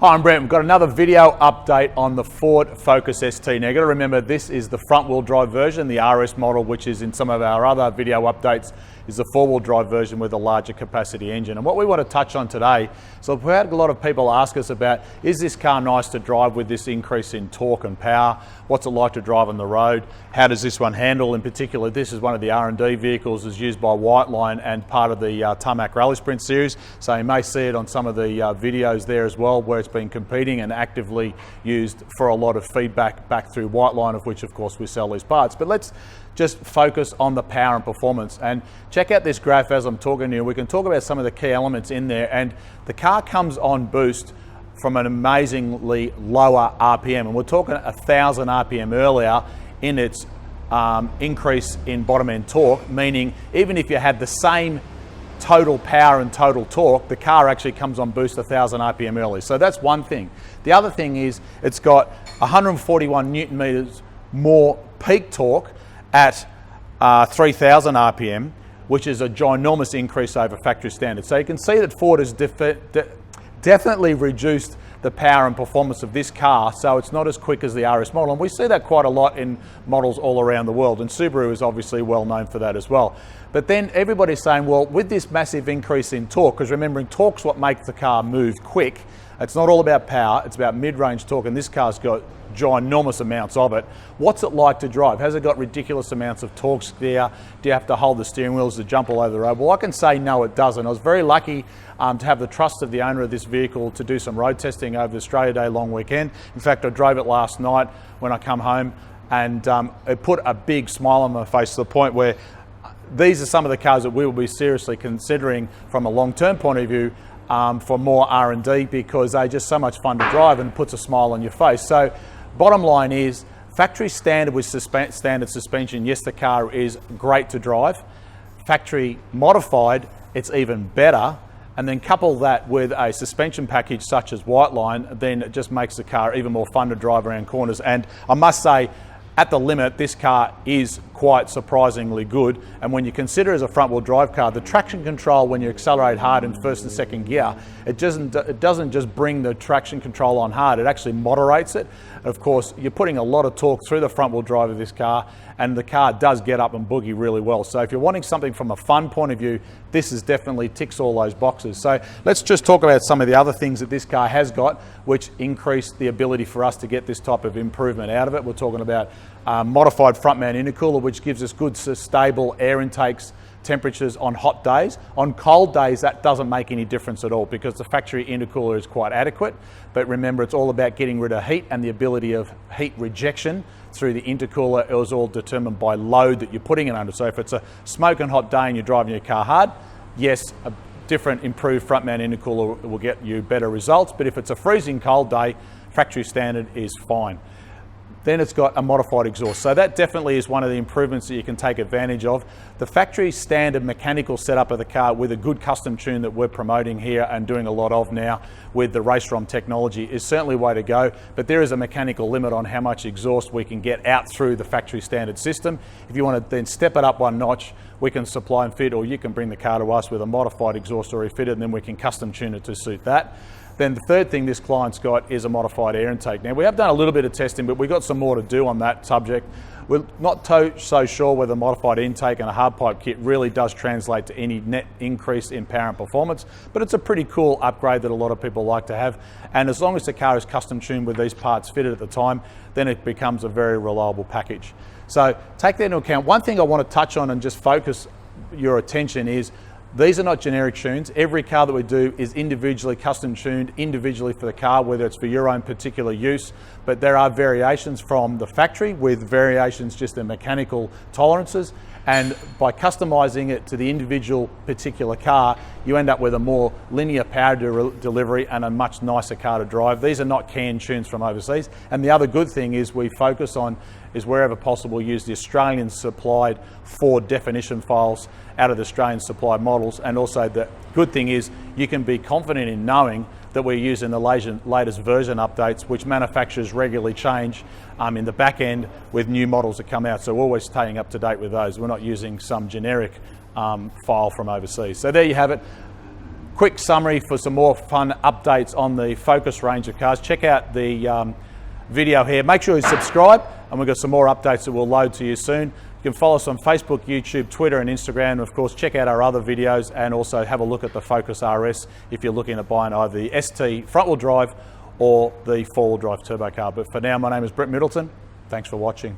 Hi, I'm Brent. We've got another video update on the Ford Focus ST. Now you've got to remember this is the front wheel drive version. The RS model, which is in some of our other video updates, is the four wheel drive version with a larger capacity engine. And what we want to touch on today, so we've had a lot of people ask us about, is this car nice to drive with this increase in torque and power? What's it like to drive on the road? How does this one handle? In particular, this is one of the R&D vehicles is used by Whiteline and part of the Tarmac Rally Sprint series. So you may see it on some of the videos there as well, where it's been competing and actively used for a lot of feedback back through Whiteline, of which of course we sell these parts. But let's just focus on the power and performance and check out this graph as I'm talking to you. We can talk about some of the key elements in there, and the car comes on boost from an amazingly lower RPM, and we're talking 1,000 RPM earlier in its increase in bottom end torque, meaning even if you had the same total power and total torque, the car actually comes on boost 1,000 RPM early. So that's one thing. The other thing is it's got 141 Newton meters more peak torque at 3,000 RPM, which is a ginormous increase over factory standard. So you can see that Ford has definitely reduced the power and performance of this car, so it's not as quick as the RS model. And we see that quite a lot in models all around the world, and Subaru is obviously well known for that as well. But then everybody's saying, well, with this massive increase in torque, because remembering torque's what makes the car move quick, it's not all about power, it's about mid-range torque, and this car's got ginormous amounts of it. What's it like to drive? Has it got ridiculous amounts of torque steer? Do you have to hold the steering wheels to jump all over the road? Well, I can say no, it doesn't. I was very lucky to have the trust of the owner of this vehicle to do some road testing over the Australia Day long weekend. In fact, I drove it last night when I come home, and it put a big smile on my face to the point where these are some of the cars that we will be seriously considering from a long-term point of view for more R&D, because they're just so much fun to drive and puts a smile on your face. So bottom line is, factory standard with standard suspension, yes, the car is great to drive. Factory modified, it's even better. And then couple that with a suspension package such as Whiteline, then it just makes the car even more fun to drive around corners. And I must say, at the limit, this car is quite surprisingly good. And when you consider as a front wheel drive car, the traction control when you accelerate hard in first and second gear, it doesn't just bring the traction control on hard, it actually moderates it. Of course, you're putting a lot of torque through the front wheel drive of this car, and the car does get up and boogie really well. So if you're wanting something from a fun point of view, this is definitely ticks all those boxes. So let's just talk about some of the other things that this car has got, which increase the ability for us to get this type of improvement out of it. We're talking about modified front mount intercooler, which gives us good stable air intakes, temperatures on hot days. On cold days, that doesn't make any difference at all, because the factory intercooler is quite adequate. But remember, it's all about getting rid of heat, and the ability of heat rejection through the intercooler is all determined by load that you're putting it under. So if it's a smoking hot day and you're driving your car hard, yes, a different improved front mount intercooler will get you better results. But if it's a freezing cold day, factory standard is fine. Then it's got a modified exhaust. So that definitely is one of the improvements that you can take advantage of. The factory standard mechanical setup of the car with a good custom tune that we're promoting here and doing a lot of now with the RaceROM technology is certainly the way to go, but there is a mechanical limit on how much exhaust we can get out through the factory standard system. If you want to then step it up one notch, we can supply and fit, or you can bring the car to us with a modified exhaust already fitted, and then we can custom tune it to suit that. Then the third thing this client's got is a modified air intake. Now, we have done a little bit of testing, but we've got some more to do on that subject. We're not so sure whether modified intake and a hard pipe kit really does translate to any net increase in power and performance, but it's a pretty cool upgrade that a lot of people like to have. And as long as the car is custom tuned with these parts fitted at the time, then it becomes a very reliable package. So take that into account. One thing I want to touch on and just focus your attention is, these are not generic tunes. Every car that we do is individually custom tuned, individually for the car, whether it's for your own particular use. But there are variations from the factory, with variations just in mechanical tolerances. And by customizing it to the individual particular car, you end up with a more linear power delivery and a much nicer car to drive. These are not canned tunes from overseas. And the other good thing is we focus on, is wherever possible, use the Australian supplied Ford definition files out of the Australian supplied models. And also the good thing is you can be confident in knowing that we're using the latest version updates, which manufacturers regularly change in the back end with new models that come out. So we're always staying up to date with those. We're not using some generic file from overseas. So there you have it. quick summary for some more fun updates on the Focus range of cars, check out the video here. Make sure you subscribe, and we've got some more updates that will load to you soon. You can follow us on Facebook, YouTube, Twitter and Instagram. And of course, check out our other videos and also have a look at the Focus RS if you're looking at buying either the ST front-wheel drive or the four-wheel drive turbo car. But for now, my name is Brett Middleton. Thanks for watching.